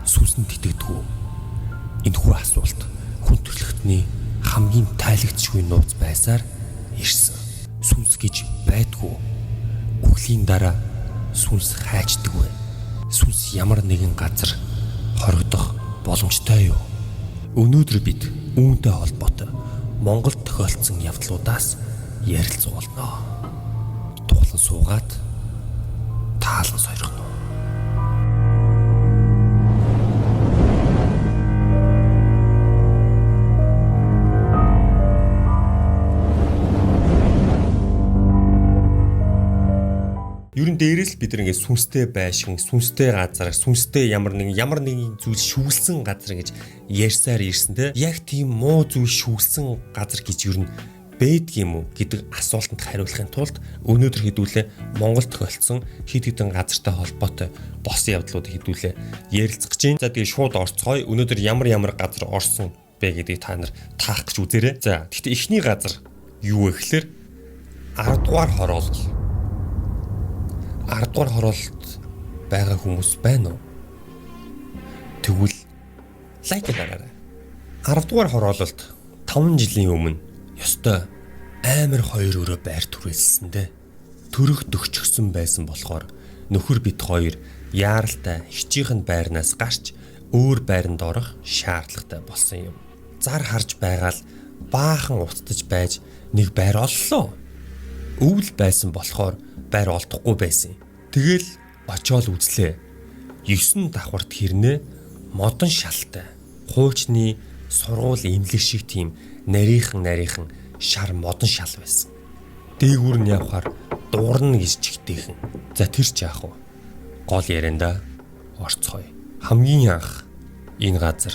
сүнс нь тэтгдэггүй. Энэхүү асуулт хүн төрөлхтний хамгийн тайлагчгүй нууц байсаар ирсэн. Сүнс гэж байдгүй. Үхлийн дараа сүнс хайчдаг вэ? Сүнс ямар нэгэн газар хорогдох боломжтой юу? Өнөөдөр бид үүнтэй холбоотой Монголд тохиолдсон явдлуудаас ярилцуулна. Дуулан суугаад таалан сойрхно. Ер нь дээрээс бид нэг сүнстэй байшин, сүнстэй газар, сүнстэй ямар нэгэн зүйл шүүгэлсэн газар гэж ярьсаар ирсэн те. Яг тийм муу зүйл шүүгэлсэн газар гэж ер нь байдаг юм уу гэдэг асуултанд хариулахын тулд өнөөдөр хэдүүлээ Монголд тохиолдсон хэд хэдэн газартай холбоотой болсон явдлуудыг хэдүүлээ ярилцах гэж байна. За тэгээ шууд орцгоё. Өнөөдөр ямар газар орсон бэ гэдгийг та нар таах гэж үзээрэй. За гэхдээ эхний газар юу вэ гэхээр 10 дугаар хороолол. 10 дугаар хороололд байгаа хүмүүс байна уу? Тэгвэл лайк дараарай. 10 дугаар хороололд 5 жилийн өмнө ёстой амар хоёр өрөө байр түрээсэлсэндээ төрөх төгчгсөн байсан болохоор нөхөр бит хоёр яаралтай хичээхэн байрнаас гарч өөр байранд орох шаардлагатай болсон юм. Зар харж байгаал баахан уцтаж байж нэг байр оллоо. Өвөл байсан болохоор байр олдохгүй байсан. Тэгэл очиод үзлээ. 9 давхарт хэрнээ модон шалтай. Хуучны сургууль имлэг шиг тийм нарийнхан шар модон шал байсан. Дээгүүр нь явхаар дуурна гэж чигтэйхэн. За тэр ч яах вэ? Гол ярианда орцгоё. Хамгийн анх энэ газар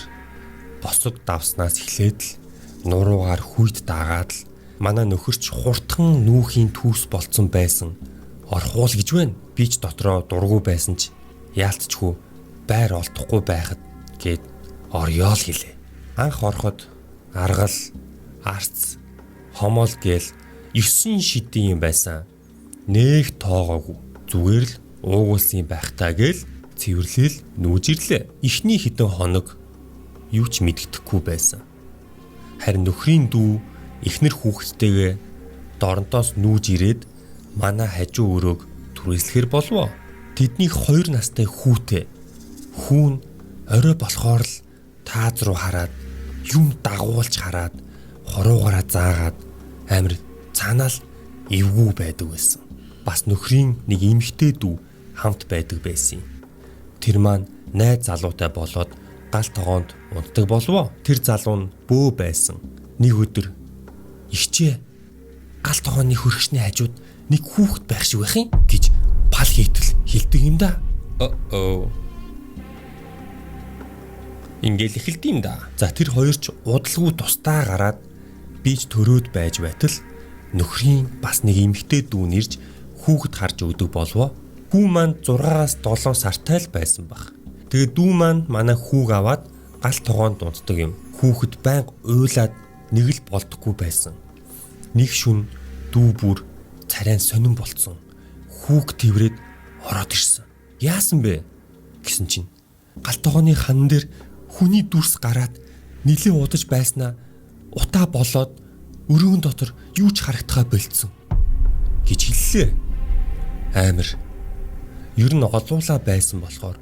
босог давснаас эхлээд л нуруугаар хүйд даагаад л манай нөхөрч хурдхан нүүхийн түүс болцсон байсан. Орхуул гэж байна. Би ч дотроо дургу байсан ч яалтчгүй байр олдохгүй байхад гээд орёо л гэлээ. Анх ороход аргал, арц, хомол гээл 9 шидийн юм байсан. Нэг тоогоогүй. Зүгээр л уугуулсан байхтаа гээл цэвэрлэл нүүж ирлээ. Эхний хэдэн хоног юу ч мэддэхгүй байсан. Харин нөхрийн дүү эхнэр хүүхдтэйгээ доронтоос нүүж ирээд манай хажуу өрөөг түрээслэхэр болов. Тэдний 2 настай хүүтэй. Хүүн орой болохоор л тааз руу хараад юм дагуулж хараад хоруугаараа заагаад амир цаанаал эвгүй байдаг байсан. Бас нөхрийн нэг эмэгтэй дүү хамт байдаг байсан. Тэр маань найз залуутай болоод гал тогоонд унтдаг болов. Тэр залуу нь бөө байсан. Нэг өдөр ихчээ гал тогооны хөргөчний хажууд нэг хүүхэд байх шиг байх юм гэж пал хийтэл хэлдэг юм да. Ингээл эхэлд юм да. За тэр хоёр ч удалгүй тустаа гараад бийж төрөөд байж байтал нөхрийн бас нэг эмэгтэй дүү нэрж хүүхэд харж өгдөг болов. Хүү маань 6-аас 7 сартай л байсан баг. Тэгээ дүү маань манай хүүг аваад гал тогоонд унтдаг юм. Хүүхэд байнга уйлаад нэг л болдоггүй байсан. Нэг шүн дүү бүр царайн сонирн болцсон. Хүүг тэрврээд ороод ирсэн. Яасан бэ гэсэн чинь гал тогооны хан дээр хүний дүрс гараад нилийн удаж байснаа утаа болоод өрөөн дотор юу ч харагдахаа болцсон гэж хэллээ. Амир. Ер нь олуулаа байсан болохоор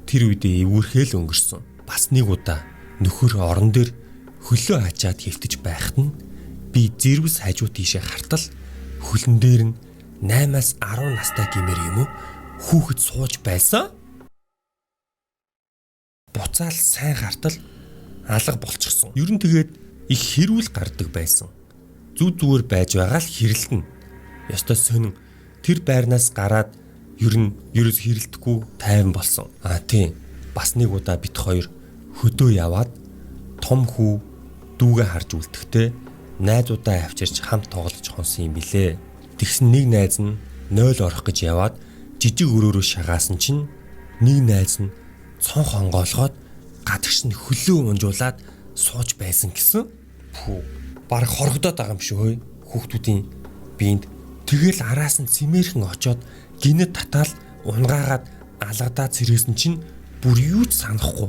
тэр үедээ эвүүрхэл өнгөрсөн. Бас нэг удаа нөхөр орон дээр хөлөө хачаад хэвтэж байхад нь би зэрвс хажуу тийшээ хартал хөлн дээр нь 8-аас 10 настай гэмээр юм уу хүүхэд сууж байсан. Буцаал сайн хартал алга болчихсон. Ер нь тэгээд их хэрүүл гардаг байсан. Зүг зүгээр байж байгаа л хэрэлдэн. Ёстой сонин тэр байрнаас гараад ерөөс хэрэлдэхгүй тайван болсон. Тийм. Бас нэг удаа бит хоёр хөдөө яваад том хүү дүүгээ харж үлдэхдээ найзуудаа авчирч хамт тоглож хонсон юм билээ. Тэгсэн нэг найз нь 0 орох гэж яваад жижиг өрөөрөө шагаасан чинь нэг найз нь цон хонгоолгоод гадагш нь хөлөө унжуулаад сууж байсан гэсэн. Бараг хорогдоод байгаа юм шүү хөөе хүүхдүүдийн биед. Тэгэл араас нь цэмээрхэн очоод гинэд татаал унгаагаад алгадаа цэрээсэн чинь бүр юу ч санахгүй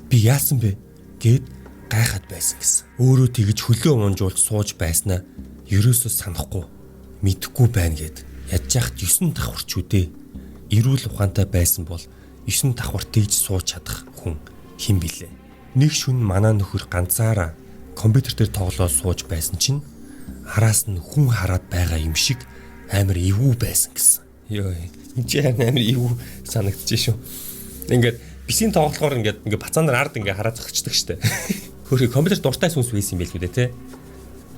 би яасан бэ гэд гайхаад байсан гэсэн. Өөрөө тэгж хөлөө унжуулж сууж байснаа ерөөсөө санахгүй мэдэхгүй байна гэд ядж яхад 9 давхарч үдээ. Эрүүл ухаантай байсан бол 9 давхар тэгж сууж чадах хүн хэн билээ. Нэг шүн манаа нөхөр ганцаараа компьютер дээр тоглоод сууж байсан чинь араас нь хүн хараад байгаа юм шиг амар эвгүй байсан гэсэн. Йоо, энэ амар эвгүй санагдчих шүү. Ингээд бисийн тоглохоор ингээд бацаанаар ард ингээд хараад зогчдөг штэ. Хөрхи компьютер дуртай сүнс байсан юм байлгүй дээ те.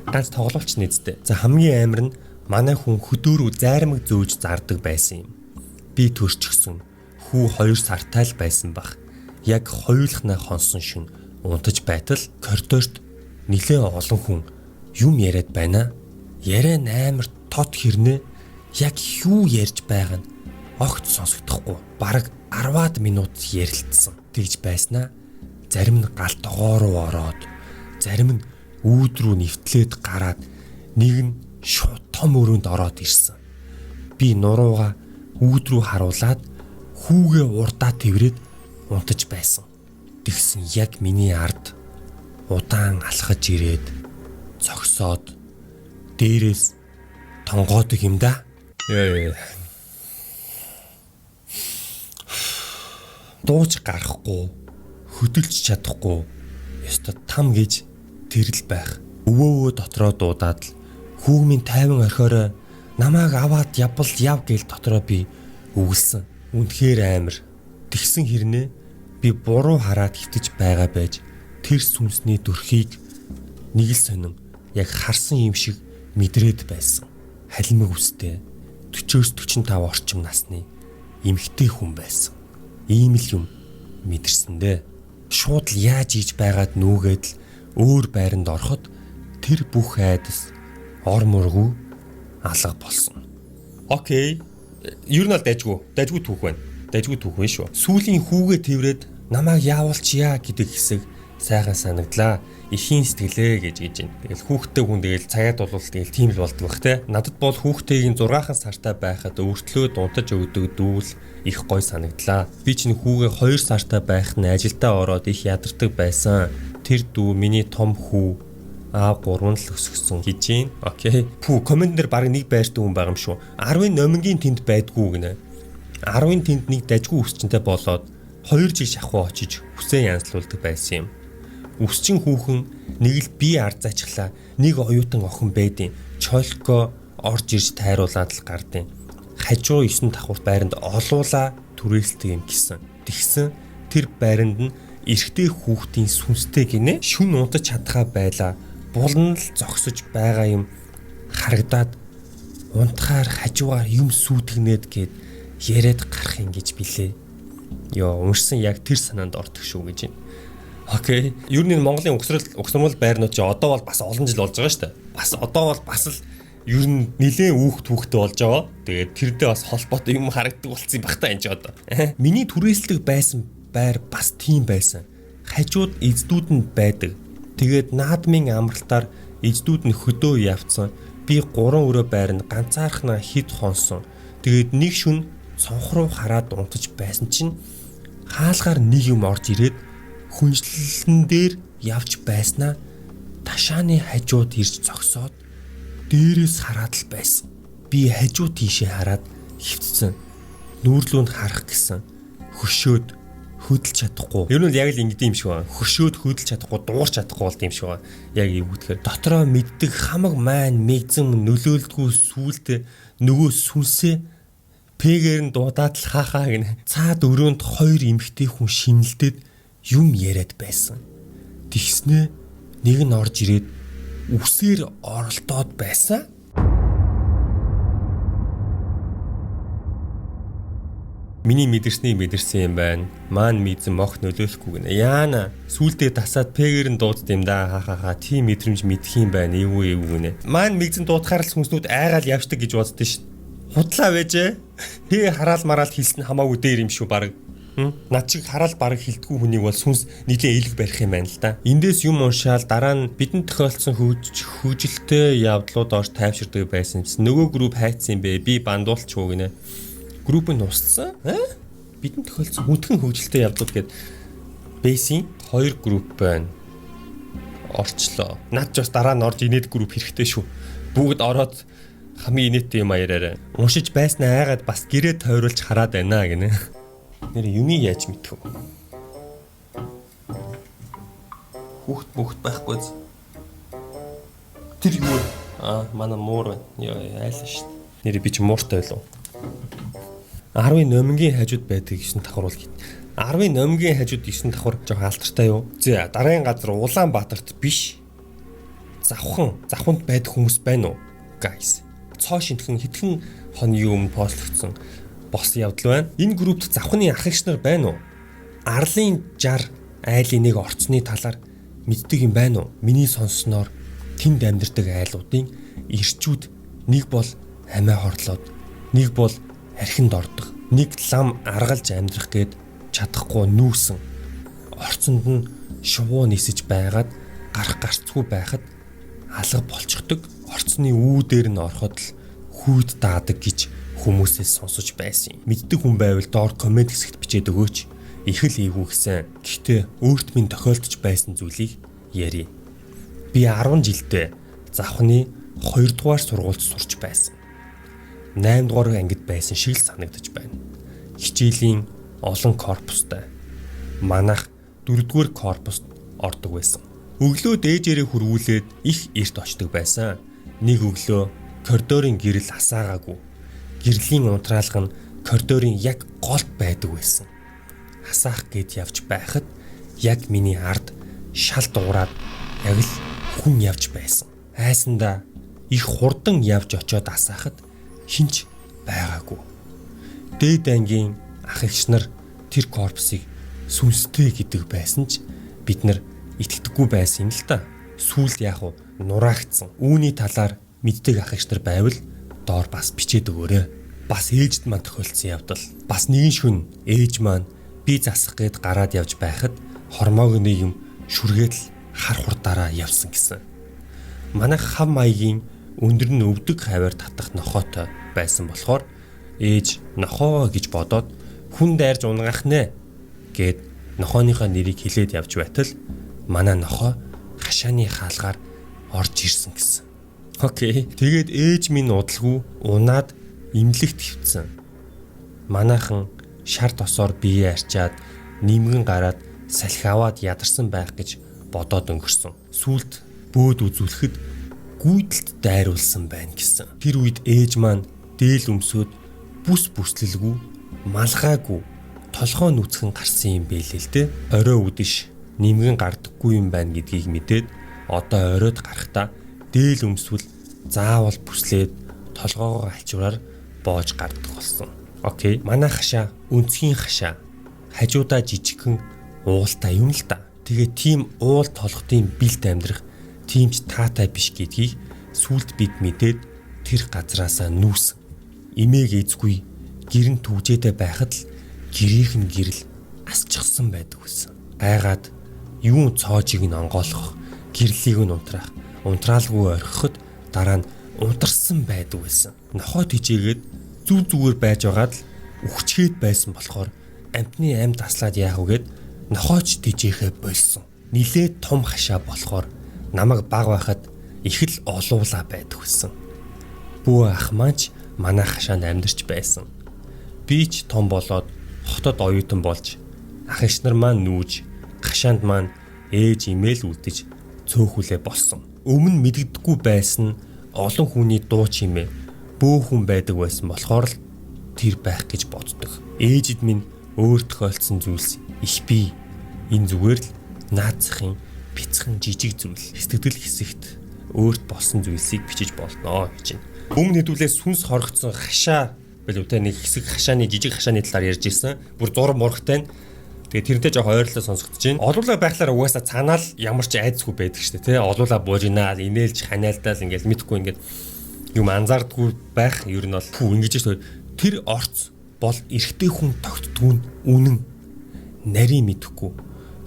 Ганц тоглолч нэзтэй. За хамгийн амар нь манай хүн хөдөөрөө зайрмаг зөөж зардаг байсан юм. Би төрчихсөн. Хүү 2 сартай л байсан бах. Яг хоёулахнаа хонсон шин унтаж байтал коридорт нэлээ олон хүн юм яриад байна. Яриа амар тод хэрнээ яг юу ярьж байгаа нь огт сонсогдохгүй. Бараг 10-аад минут ярилцсан. Тэгж байснаа зарим нь галт тогоо руу ороод, зарим нь үүд рүү нэвтлээд гараад, нэг нь шууд том өрөөнд ороод ирсэн. Би нурууга үүд рүү харуулад хүүгээ урдаа тэврээд унтаж байсан. Тэгсэн яг миний ард удаан алхаж ирээд цогсоод дээрээс тонгоодог юм да. Дууж гарахгүй, хөдөлж чадахгүй, ёстой там гэж тэрл байх. Өвөө дотроо дуудаад л хүүгмийн тайван орхиорой намааг аваад явбал яв гээл дотроо би өгүүлсэн. Үнэхээр амар. Тэгсэн хэрнээ би буруу хараад хитэж байгаа байж тэр сүнсний дүрхийг нэг л сонин яг харсан юм шиг мэдрээд байсан. Халимаг үстэй 40-45 орчим насны эмэгтэй хүн байсан. Ийм л юм мэдэрсэн дээ. Шууд л яаж ийж байгаад нүгээд л өөр байранд ороход тэр бүх айдас ор мургүй алга болсон. Окей. Ер нь л дайжгүй түүх байна. Дайжгүй түүх вэ шүү. Сүүлийн хүүгээ тэврээд намайг яавалчъя гэдэг хэсэг сайхан санагдлаа. Ихийн сэтгэлээ гэж байна. Тэгэл хүүхдтэй хүн тэгэл цагаад болвол тэгэл тийм л болдог бах те. Надад бол хүүхдтэйгийн 6 сартай байхад өөртлөө дунтаж өгдөг дүүл их гой санагдлаа. Би чинь хүүгээ 2 сартай байх нь ажилдаа ороод их ядардаг байсан. Тэр дүү миний том хүү аав 3 л өсгсөн гэж байна. Окей. Пүү комент дээр баг нэг байртай хүн байгаа юм шүү. 10-ын номингийн тэнд байдгүй гинэ. 10-ын тэнд нэг дажгүй үсчэнтэй болоод 2 жиг шахуу очиж хүсээ янзлуулдаг байсан юм. Үсчин хүүхэн нэг л бие ард зачглаа. Нэг оюутан охин байдیں۔ Чолко орж ирж тайруулаад л гардیں۔ Хажуу 9 давхар байранд олуула түрээсэлдэг юм гисэн. Тэгсэн тэр байранд нь эрэгтэй хүүхдийн сүнстэй гинэ. Шүн унтаж чадхаа байлаа. Булан л зогсож байгаа юм харагдаад унтахаар хажуугаар юм сүйтгэнээд гээд яриад гарах юм гэж билээ. Йоо, уншсан яг тэр санаанд ортох шүү гэж байна. Окей. Ер нь Монголын угсрал байрнууд чи одоо бол бас олон жил болж байгаа шүү дээ. Бас одоо бол бас л ер нь нэлээд түүхтэй болж байгаа. Тэгээд тэрдээ бас холбоотой юм харагддаг болсон юм бах та энэ ч одоо. Миний түрээсэлдэг байсан байр бас тийм байсан. Хажууд эздүүд нь байдаг. Тэгээд наадмын амралтаар эздүүд нь хөдөө явцсан. Би 3 өрөө байранд ганцаархнаа хид хонсон. Тэгээд нэг шүн цонх руу хараад унтаж байсан чинь хаалгаар нэг юм орж ирээд хүнчлэлэн дээр явж байснаа ташааны хажууд ирж зогсоод дээрээс хараад л байсан. Би хажуу тийшээ хараад хөвцсөн. Нүүрлүүнд харах гэсэн. Хөшөөд хөдөлж чадахгүй. Ер нь яг л ингэдэм юм шиг байна. Хөшөөд хөдөлж чадахгүй, дуурч чадахгүй болд юм шиг байна. Яг эвгүүтгэхээр дотроо мэддэг хамаг маань мэгзэн нөлөөлдгүү сүултээ нөгөө сүнсээ пэгээр нь дуудаад л хаахаа гинэ. Цаад өрөөнд 2 эмэгтэй хүн шинэлдээд юм яриад байсан. Тэгснээ нэг нь орж ирээд үсээр оролдоод байсан. Миний мэдэрсэн юм байна. Маань мэдсэн мох нөлөөлөхгүй гинэ. Яана сүултээ тасаад пэгээр нь дуудд юм да. Хахаха тийм мэдрэмж мэдх юм байна. Эвгүй гинэ. Маань мэгзэн дуудахаар л сүнснүүд айгаал явждаг гэж боддоо ш. Худлаа байжээ. Тэ хараал мараал хэлсэн хамаагүй дээр юм шүү баг. Над чиг хараал бараг хилдэггүй хүнийг бол сүнс нийлээ эелэг барих юм байна л да. Эндээс юм уншаал дараа нь бидэнд тохиолдсон хөөжилтэй явдлууд орж тайвширдаг байсан юмс. Нөгөө групп хайцсан юм бэ. Би бандуулч уу гинэ. Групп нь устсан. Бидний тохиолдсон хүндхэн хөгжилтэй явдлууд гээд бейсийн 2 групп байна. Орчлоо. Наад ч бас дараа нь орж инээд групп хэрэгтэй шүү. Бүгд ороод хамгийн инээдтэй юм аяараа. Уншиж байснаа айгаад бас гэрээ тойруулж хараад байна гинэ. Нэр юуны яаж мэдэх вэ? Хүүхд байхгүй зү. Тэр юу? Манай муур байна. Яа айлаа шүү. Нэр би ч мууртай байлуу. 10-ын номингийн хажууд байдаг 9 давхар бол гээд. 10-ын номингийн хажууд 9 давхар жоохон алдартай юу? За дараагийн газар Улаанбаатарт биш. Завханд байдаг хүмүүс байна уу? Guys. Цоо шинтхэн хитгэн хоногийн өмнө постлогдсон болсон явдал байна. Энэ группт завхны ах эгч нар байна уу? Арлын 60 айлын нэг орцны талаар мэддэг юм байна уу? Миний сонссноор тэнд амьдардаг айлуудын ирчүүд нэг бол амиа хорлоод, нэг бол архинд ордог, нэг лам аргалж амьдрах гээд чадахгүй нүүсэн. Орцонд нь шувуу нисэж байгаад гарах гарцгүй байхад алга болчихдог. Орцны үүдээр нь ороход л хүйд даадаг гэж хүмүүсээс сонсож байсан юм. Мэддэг хүн байвал доор комент хэсэгт бичээд өгөөч. Их л эвгүй гэсэн. Гэхдээ өөрт минь тохиолдож байсан зүйлийг ярив. Би 10 жилдээ завхны 2 дугаар сургуульд сурч байсан. 8 дугаар ангид байсан шиг л санагдаж байна. Хичээлийн олон корпустай. Манайх 4 дугаар корпуст ордог байсан. Өглөө дээжээрээ хөрвүүлээд их эрт очдог байсан. Нэг өглөө коридорын гэрэл асаагаагүй. Гэрлийн унтраалга нь коридорын яг голд байдаг байсан. Асаах гээд явж байхад яг миний ард шал дуураад яг л хүн явж байсан. Айсандаа их хурдан явж очиод асаахад хинч байгаагүй. Дээд ангийн ах эгч нар тэр корпусыг сүнстэй гэдэг байсан ч бид нар итгэдэггүй байсан юм л та. Сүүлд яг нураагдсан. Үүний талаар мэддэг ах эгч нар байвал доор бас бичээд өгөөрэй. Бас ээжд маань тохиолдсон явдал. Бас нэгэн шүн ээж маань би засах гээд гараад явж байхад хормоогны юм шүргээд л хар хурдаараа явсан гэсэн. Манайх хав маягийн өндөр нь өвдөг хавар татах нохоотой байсан болохоор ээж нохоо гэж бодоод хүн дайрж унгаах нэ гэд нохооныхоо нэрийг хэлээд явж байтал манай нохоо хашааны хаалгаар орж ирсэн гэсэн. Окей. Тэгээд ээж минь удалгүй унаад имлэгт хөвцөн. Манайхан шар тосоор бие арчаад нимгэн гараад салхи аваад ядарсан байх гэж бодоод өнгөрсөн. Сүүлд бөөд үзүүлэхэд гүйдэлд дайруулсан байна гэсэн. Тэр үед ээж маань дээл өмсөд бүс бүслэлгүй, малгайгүй, толгоо нүцгэн гарсан юм бэлээ л дээ. Орой үдэш нимгэн гардаггүй юм байна гэдгийг мэдээд одоо оройд гарахдаа дээл өмсвөл заавал бүслээд толгоогоо альчураар боож гардаг болсон. Окей. Манай хашаа өнцгийн хашаа. Хажуудаа жижигхэн уултай юм л та. Тэгээ тийм уул толготын бэлд амьдрах тиймч таатай биш гэдгийг сүлд бид мэдээд тэр газраасаа нүүсэн. Имээг эзгүй гэрэн түвжээдэ байхад л гэрийнхэн гэрэл асчихсан байдаг байсан. Гайгаад юун цоожиг нь онгоолгох, гэрлийг нь унтраах, унтраалгүй орхиход дараа нь унтарсан байдаг байсан. Нохоо тижээгээд зүгээр байж байгаад л үхчгээд байсан болохоор амтны амьд таслаад яах вэ гэд нохооч тижээхэ болсон. Нилээд том хашаа болохоор намайг баг байхад их л олуула байдаг байсан. Бүү ах маань манай хашаанд амьдарч байсан. Би ч том болоод хотод оюутан болж ах эгч нар маань нүүж хашаанд маань ээж имэйл үлдэж цөөхүлээ болсон. Өмнө мэддэггүй байсан олон хүний дуу чимээ бөөхөн байдаг байсан болохоор л тэр байх гэж боддог. Ээжид минь өөр тохиолдсон зүйлс их бий. Энэ зүгээр л наацхийн бяцхан жижиг зүйл. Сэтгэл хэсэгт өөрт болсон зүйлсийг бичиж болноо гэж байна. Өмнө хэдүүлээ сүнс хорогдсон хашаа билүү те нэг хэсэг хашааны жижиг хашааны талаар ярьж ирсэн. Бүр зураг мурагтай. Тэгээ тэрнтэй жоох ойрлоо сонсогдож байна. Олуулаа байхлаар угаасаа цаанаал ямар ч айцгүй байдаг шүү дээ те. Олуулаа буужинаа, инээлж ханиалдаал ингээл мэдхгүй ингээд юм анзаардгүй байх ер нь бол ингэж шүү. Тэр орц бол эрэгтэй хүн тогтдгүй нь үнэн. Нарийн мэдэхгүй.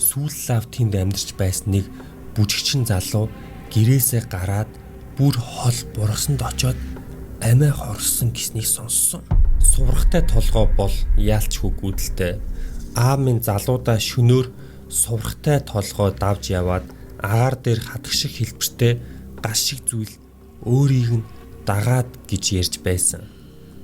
Сүүллав тэнд амьдарч байсан нэг бүжигчин залуу гэрээсээ гараад бүр хол бургасанд очоод амиа хорсон гэснийг сонссон. суврахтай толгой бол яалчгүй гүйдэлтэй. Аав минь залуудаа шөнөөр суврахтай толгой давж яваад агаар дээр хатгших хэлбэртэй гаш шиг зүйл өөрийг нь дагаад гэж ярьж байсан.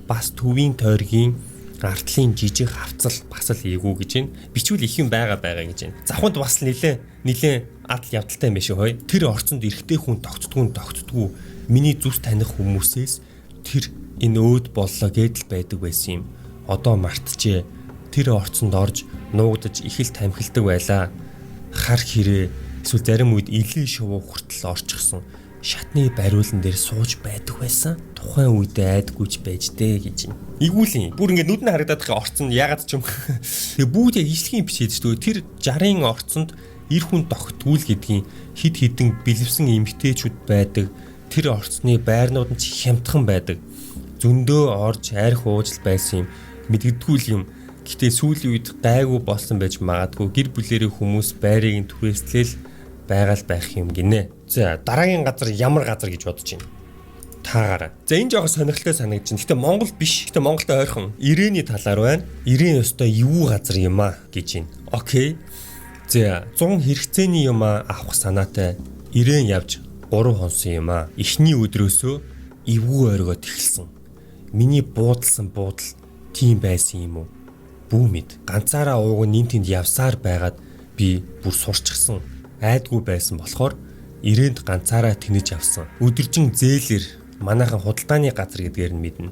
Бас төвийн тойргийн артлын жижиг хавцал бас л ээгүү гэж байна. Бичвэл их юм байгаа гэж байна. Завханд бас нилээн адал явдалтай юм биш үү? Тэр орцонд эрэгтэй хүн тогтдгүй миний зүс таних хүмүүсээс тэр энэ өөд боллоо гэдэл байдаг байсан юм. Одоо мартчихэ. Тэр орцонд орж нуугдаж их л тамхилдаг байлаа. Хар хэрэг эсвэл зарим үед илээ шувуу хүртэл орчихсон. Шатны бариулан дээр сууж байдаг байсан. Тухайн үед айдгүйч байж дээ гэж юм. Игүүлийн бүр ингэ нүдэн харагдаад байгаа орцонд ягаад ч юм. Тэгээ бүгд яг ижлэгийн бичээд шүү. Тэр 60-ын орцонд эр хүн тогтгүүл гэдгийн хид хідэн бэлэвсэн эмгтээчүүд байдаг. Тэр орцны байрнууд нь ч хямдхан байдаг. Зөндөө орж арх уужл байсан юм. Мэдгэдэггүй юм. Гэтэ сүүлийн үед гайгүй болсон байж магадгүй. Гэр бүлэрээ хүмүүс байрыг нь түрээслэл байгаал байх юм гинэ. За дараагийн газар ямар газар гэж бодож байна? Таагаараа. За энэ жоохон сонирхолтой санагдаж байна. Гэтэ Монгол биш. Гэтэ Монголтой ойрхон Ирээний талаар байна. Ирээн ёстой эвгүй газар юм а гэж байна. Окей. За 100 хэрэгцээний юм авах санаатай Ирээн явж 3 хонсон юм а. Эхний өдрөөсөө эвгүй ойргоод эхэлсэн. Миний буудалсан буудал тийм байсан юм уу? Бүү мэд. Ганцаараа ууг нь тэнд явсаар байгаад би бүр сурчсан. Айдгүй байсан болохоор Ирээнд ганцаараа тэнэж авсан. Өдөржин зээлэр манайхан худалдааны газар гэдгээр нь мэднэ.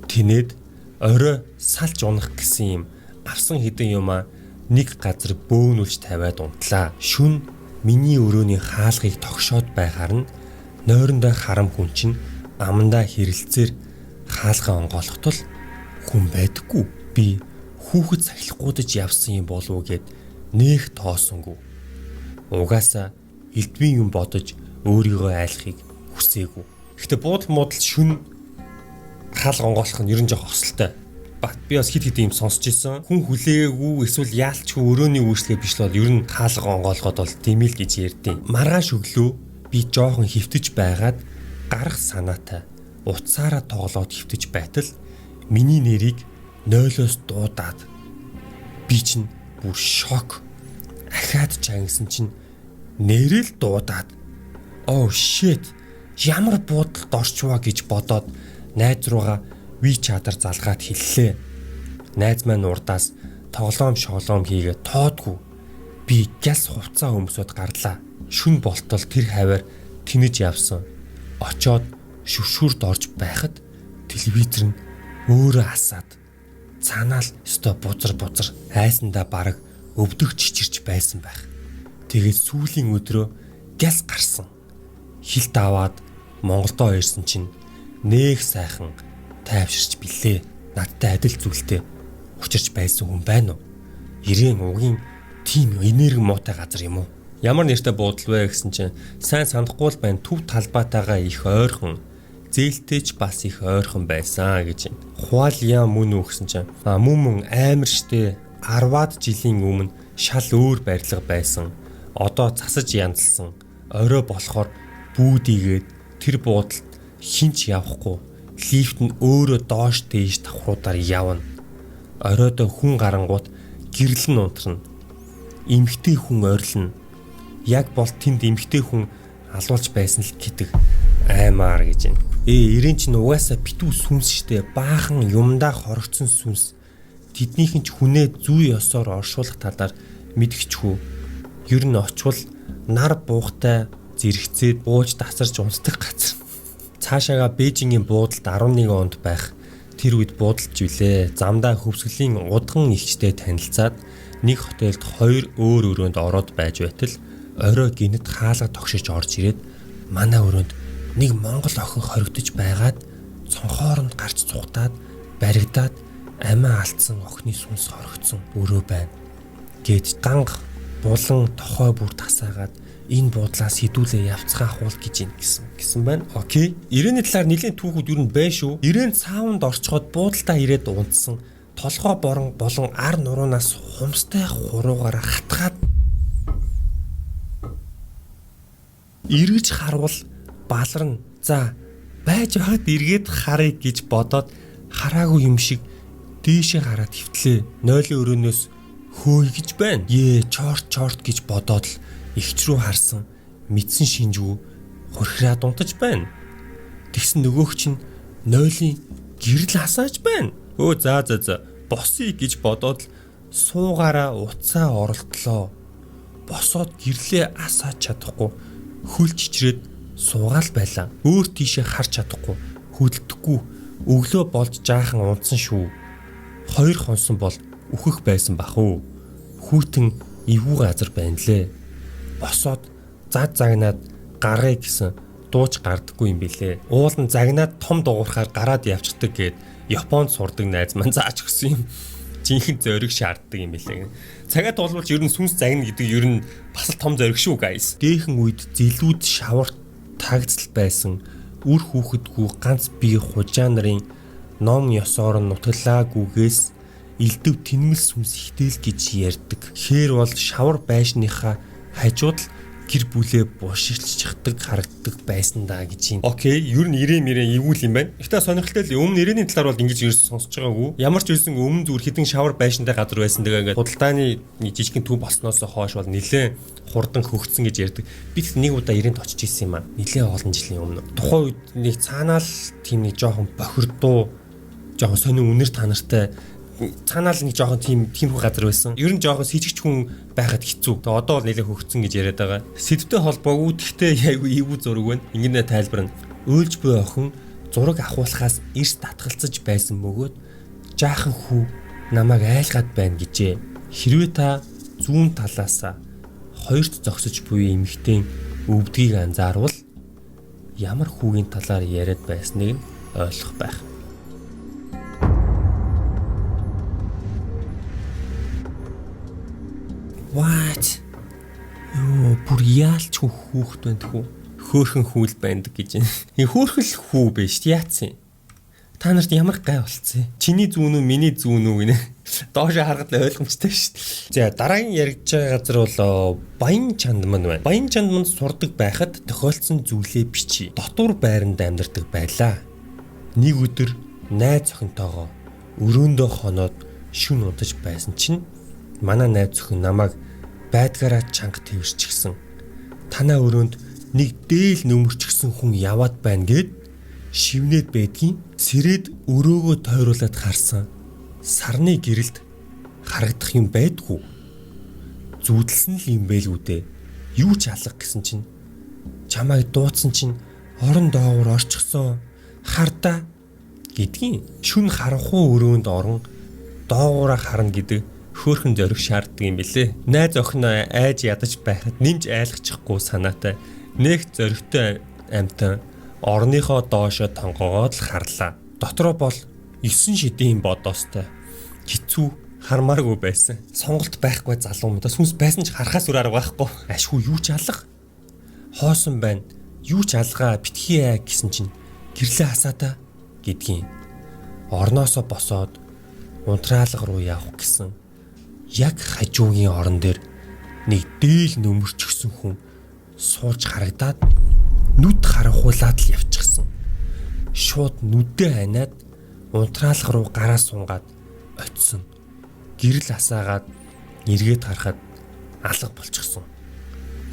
Тэнээд орой салж унах гэсэн юм авсан хэдэн юм нэг газар бөөнүүлж тавиад унтлаа. Шүн миний өрөөний хаалгыг тогшоод байхаар нь нойрондоо харам хүн чинь амандаа хэрэлцээр хаалгаа онгойлготол хүн байдаггүй. Би хүүхэд сахилахгүйдэж явсан юм болов уу гэд нээх тоосонгүй. Угаасаа элдвийн юм бодож өөрийгөө айлахыг хүсээгүй. Гэхдээ буудал шүн хаалга онгойлгох нь ерөн жоох хосолтой. Би бас хит юм сонсч ирсэн. Хүн хүлээгээгүй эсвэл яалчгүй өрөөний үйлчлэгээ биш л бол ер нь хаалга онгойлгоод бол димэл гэж ярьдیں۔ Маргааш өглөө би жоохон хөвтөж байгаад гарах санаатай утсаараа тоглоод хөвтөж байтал миний нэрийг 0-оос дуудаад би чинь бүр шок. Ахаад чангасан чинь нэрэл дуудаад оо shit ямар буудалд орчваа гэж бодоод найз руугаа WeChat-аар залгаад хэллээ. Найз маань урдаас тоглоом шоглоом хийгээ тоодгүй. Би гяс хувцаа өмсөд гарлаа. Шүн болтол тэр хаваар тэнэж явсан. Очоод шүвшүүрд орж байхад телевизэр нь өөрөө асаад цаанаал өстой бузар айсандаа бараг өвдөх чичирч байсан байх. Тэгээд сүүлийн өдрөө гяс гарсан. Хилт аваад Монголдоо ирсэн чинь нээх сайхан тайвширч билээ. Надтай адил зүйлтэй учирч байсан хүн байна уу? Ирээн угийн тийм энерги муутай газар юм уу? Ямар нэртэй буудал вэ гэсэн чинь сайн санахгүй л байна. Төв талбайтайгаа их ойрхон, зээлтэйч бас их ойрхон байсан гэж байна. Хуальяа мөн үү гэсэн чинь мөн амар штэ 10-аад жилийн өмнө шал өөр барилга байсан. Одоо засаж янзлсан. Орой болохоор бүүдийгээд тэр буудалд хинч явахгүй. Лифт нь өөрөө доош дээш давхруудаар явна. Оройдоо хүн гарангууд гэрэл нь унтрна. Эмхтэй хүн ойрлно. Яг бол тэнд эмхтэй хүн алуулж байсан л гэдэг аймаар гэж байна. Ирээн чинь угаасаа битүү сүнс штэ. Баахан юмдаа хорогцсон сүнс. Тэднийхэн ч хүнээ зүй ёсоор оршуулах талаар мэдгчгүй. Ер нь очвол нар буухтай зэрэгцээд бууж тасарч унтдаг газар. Цаашаага Бээжингийн буудалд 11 онд байх. Тэр үед буудалж билээ. Замдаа хөвсгөлийн удган ихчтэй танилцаад нэг хотелд 2 өөр өрөөнд ороод байж байтал орой гинэт хаалга тогшиж орж ирээд манай өрөөнд нэг монгол охин хоригдож байгаад цонхооронд гарч цухтаад баригдаад амиа алдсан охины сүнс хоригдсон өрөө байна. Гээд ганг булан тохой бүр тасаагаад энэ буудлаас хідүүлээ явцгаа хул гэж гисэн байна. Окей. Ирээний талаар нэлийн түүхүүд юу нэ шүү. Ирээн цаавнд орчход буудалтаа ирээд унтсан. Толгой борон болон ар нуруунаас хумстай хуруугаар хатгаад эргэж харвал баларна. За байж байгаад эргээд харъя гэж бодоод хараагүй юм шиг Дээшээ хараад хөвтлээ. Нойлын өрөөнөөс хөөйгэж байна. Чорт гэж бодоод л эгч рүү харсан мэдсэн шинжүү хурхираад унтаж байна. Тэгсэн нөгөөх чинь нойлын гэрэл хасааж байна. За. Босъё гэж бодоод л суугаараа уцаа оролтлоо. Босоод гэрлээ асааж чадахгүй хөл чичрээд суугаал байлаа. Өөр тийшээ харж чадахгүй хөдөлдөхгүй өглөө болж жаахан унтсан шүү. 2 хонсон бол үхэх байсан бах уу. Хүүтэн эвгүй газар байна лээ. Босоод зад загнаад гаргая гэсэн дууч гардаггүй юм билээ. Уулан загнаад том дуурахаар гараад явцдаг гэд Японд сурдаг найз маань зааж өгсөн юм. Жинхэнэ зориг шаарддаг юм билээ. Цагаат болвол ер нь сүнс загна гэдэг ер нь бас л том зориг шүү guys. Дээхэн үед зэлүүд шавар тагцл байсан. Үр хүүхэдгүй ганц бие хужаа нарын ном ёсоор нь нутаглаагүйгээс элдв тэнмэл сүнс ихтэл гэж ярьдаг. Хээр бол шавар байшныхаа хажууд л гэр бүлээ бушилччихдаг харагддаг байсан даа гэж юм. Окей, ер нь ирээ эвгүй юм байна. Ихтэй сонирхолтой л өмнө ирээний талаар бол ингэж ерөөс сонсож байгаагүй. Ямар ч үсэн өмнө зүгээр хідэн шавар байшинтай газар байсан. Тэгээ ингээд худалдааны жижигхэн төв болсноос хойш бол нэлээ хурдан хөгцсөн гэж ярьдаг. Би нэг удаа ирээнд очиж исэн юм аа. Нэлээ олон жилийн өмнө. Тухайн үед нэг цаанаал тийм нэг жоохон бохирдуу, жоохон сонин үнэр танартай цаанаал нэг жоохон тиймэрхүү газар байсан. Ер нь жоохон с ิจ хүн байхад хэцүү. Тэгээ одоо бол нэлээ хөгцсөн гэж яриад байгаа. Сэдвтэй холбоогүй гэхдээ айгүй эвгүй зураг байна. Ингэнэ тайлбарна. Өөлж буй охин зураг авахулахаас эрс татгалцаж байсан бөгөөд жаахан хүү намайг айлгаад байна гэжээ. Хэрвээ та зүүн талаасаа хоёрт зогсож буй эмэгтэй өвдгийг анзаарвал ямар хүүгийн талаар яриад байсныг нь ойлгох байх. What? Бүр яалч хүүхэд байна тхүү. Хөөхөн хүүл байдаг гэж байна. Хөөхөл хүү биш яатсан. Та нарт ямар гай болцсон. Чиний зүүн үү, миний зүүн үү гинэ. Доош харахад ойлгомжтой шүү дээ. За дараагийн яригдж байгаа газар бол Баян Чандман байна. Баян Чандманд сурдаг байхад тохиолдсон зүйлээ бичиж дотор байранд амьдардаг байлаа. Нэг өдөр найз охинтойгоо өрөөндөө хоноод шүн унтаж байсан чинь манай найз охин намайг байдгаараа чанга твэрчихсэн. Танаа өрөөнд нэг дээл нөмөрчихсэн хүн яваад байна гэд шивнээд байдгийн сэрээд өрөөгөө тойруулаад харсан. Сарны гэрэлд харагдах юм байдгүй. Зүудэлсэн л юм байлгүй дээ. Юу ч алга гэсэн чинь чамайг дуудсан чинь орон доогуур орчихсон. Хардаа гэдгийн шүн харанхуй өрөөнд орон доогуура харна гэдэг хөөхөн зориг шаарддаг юм билээ. Найз охиноо айж ядаж байхад нэмж айлгачихгүй санаатай нэг зоригтой амтан орныхоо доошо тонгоогоод л харлаа. Дотроо бол 9 шидийн бодоостой хэцүү хармааргүй байсан. Сонголт байхгүй залуу мөн. Сүнс байсан ч харахаас өөр арга байхгүй. Ашгүй юу ч алга. Хоосон байна. Юу ч алгаа битгий аа гэсэн чинь гэрлээ хасаата гэдгийн. Орноосоо босоод унтраалга руу явах гэсэн. Яг хажуугийн орон дээр нэг дээл нөмөрчихсөн хүн сууж харагдаад нүд харанхуулаад л явчихсан. Шууд нүдээ ханаад унтраалга руу гараа сунгаад очисон. Гэрэл асаагаад эргээд харахад алга болчихсон.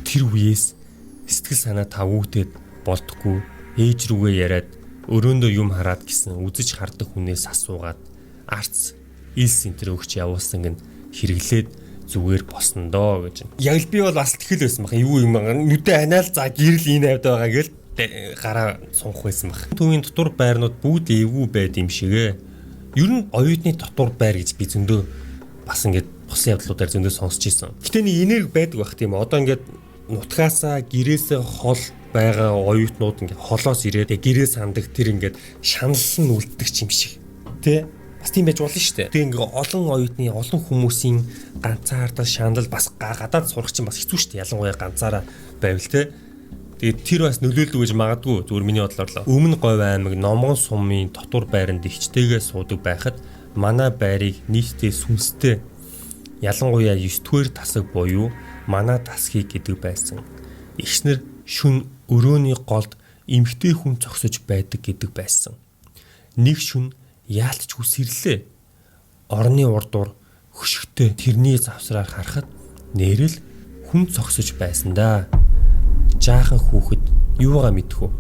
Тэр үеэс сэтгэл санаа тавуутэд болтгүй ээж рүүгээ яриад өрөөндөө юм хараад гисэн үзэж хардаг хүнээс асуугаад арц илс энтер өгч явуулсан гэн хэрэглээд зүгээр босно доо гэж. Яг л би бол бас тэгэл байсан бах. Юу юм нүдэ ханаал за гэрэл энэ авд байгаа гэл гараа сунх байсан бах. Төвийн дотор байрнууд бүгд эвгүй байд юм шигэ. Ер нь оюутны дотор байр гэж би зөндөө бас ингээд бусын явдлуудаар зөндөө сонсч ийсэн. Гэтэ нэг энерги байдаг бах тийм. Одоо ингээд нутгаасаа гэрээсээ хол байгаа оюутнууд ингээд холоос ирээд гэрээ сандаг тэр ингээд шаналл нь үлддэг юм шиг. Тэ? Бас тийм байж болно шүү дээ. Тэгээ ингээ олон оюутны олон хүмүүсийн ганцаардаа шаналл бас гадаад сурах чинь бас хэцүү шүү дээ. Ялангуяа ганцаараа байвал те. Тэгээ тэр бас нөлөөлдөг гэж магадгүй. Зүгээр миний бодлоор л. Өмнө Говь аймаг Номгон сумын дотор байранд ихчтэйгээ суудаг байхад манай байрыг нийтдээ сүнстэй ялангуяа 9-р тасаг буюу манай тасхийг гэдэг байсан. Игчнэр шүн өрөөний голд эмхтэй хүн зогсож байдаг гэдэг байсан. Нэг шүн яалтчгүй сэрлээ. орны урдуур хөшгтэй тэрний завсраар харахад нэрэл хүн цогсож байсан да. Жаахан хүүхэд юугаа мэдэх үү?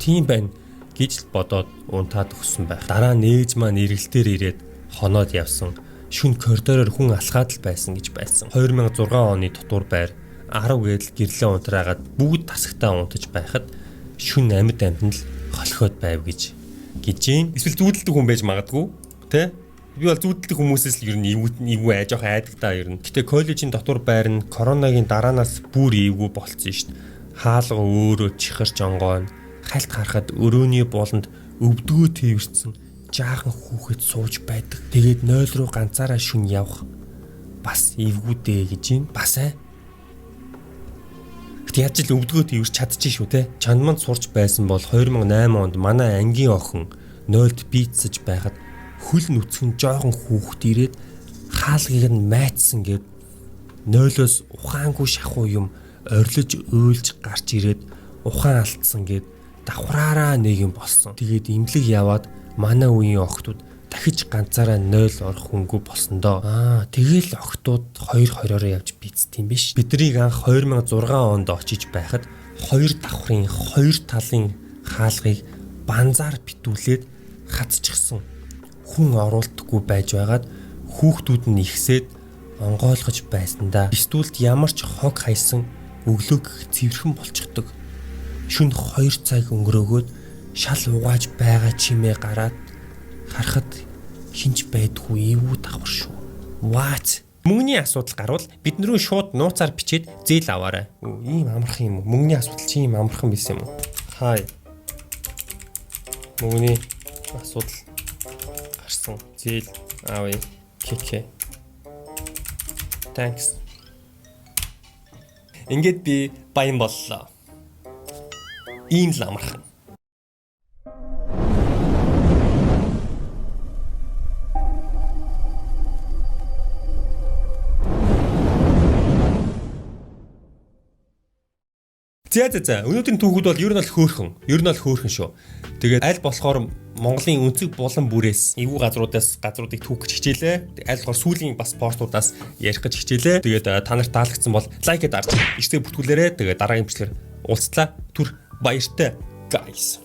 Тийм байна гэж л бодоод унтаад өгсөн байх. Дараа нээж маань эргэлтээр ирээд хоноод явсан. Шүн коридороор хүн алхаад л байсан гэж байсан. 2006 оны дотор байр 10 гэдэл гэрлээ унтраагаад бүгд тасагтаа унтаж байхад шүн амьд амтнд л холхиод байв гэж юм. Эсвэл зүүдэлдэг хүн байж магадгүй, тэ? Би бол зүүдэлдэг хүмүүсээс л ер нь эвгүй жоох айдаг та ер нь. Гэтэ коллежийн дотор байр нь коронагийн дараанаас бүр эвгүй болцсон шүү дээ. Хаалга өөрөө чихэрч онгойн, хальт харахад өрөөний болонд өвдгөө тээвэрсэн жаахан хүүхэд сууж байдаг. Тэгээд 0 руу ганцаараа шүн явах бас эвгүй дээ гэж юм. Бас Гэтэ яаж л өвдгөө тээвэрч чадчих шүү те. Чанманд сурч байсан бол 2008 онд манай ангийн охин 0-д бийцсэж байхад хөл нүцгэн жоохон хүүхэд ирээд хаалгыг нь майцсан гэд 0-оос ухаангүй шахуу юм орилж өөлж гарч ирээд ухаан алдсан гэд давхраараа нэг юм болсон. Тэгээд имлэг яваад манай үеийн охтууд дахиж ганцаараа 0 орох хүнгүй болсон доо. Тэгэл охтууд 2-2-ороо явж бийцт юм биш. Биднийг анх 2006 онд очиж байхад 2 давхрын 2 талын хаалгыг банзаар битүүлээд хатчихсан. Хүн оруулдаггүй байж байгаад хүүхдүүд нь ихсээд онгойлгож байсан да. Бистүүлд ямар ч хог хайсан өглөг цэвэрхэн болчихдог. Шүн 2 цаг өнгөрөөгөөд шал угааж байгаа чимээ гараад харахад хинч байдгүй эвгүй давхар шүү. What? Мөнгөний асуудал гарвал бид нөрөө шууд нууцаар бичээд зээл аваарай. Ийм амархан юм уу? Мөнгөний асуудал чи ийм амархан байсан юм уу? Хай. Мөнгөний асуудал гарсан. Зээл аавь. Кеке. Thanks. Ингээд би баян боллоо. Ийм л амархан. За. Өнөөдрийн түүхүүд бол ер нь бол хөөрхөн шүү. Тэгээд аль болохоор Монголын өнцөг булан бүрээс эвгүй газруудыг түүх гэж хичээлээ. Аль болохоор сүүлийн бас постуудаас ярих гэж хичээлээ. Тэгээд та нарт таалагдсан бол лайк дарж, эцэг бүтгүүлээрэ. Тэгээд дараагийн бичлэгээр уулзлаа. Түр баяртай guys.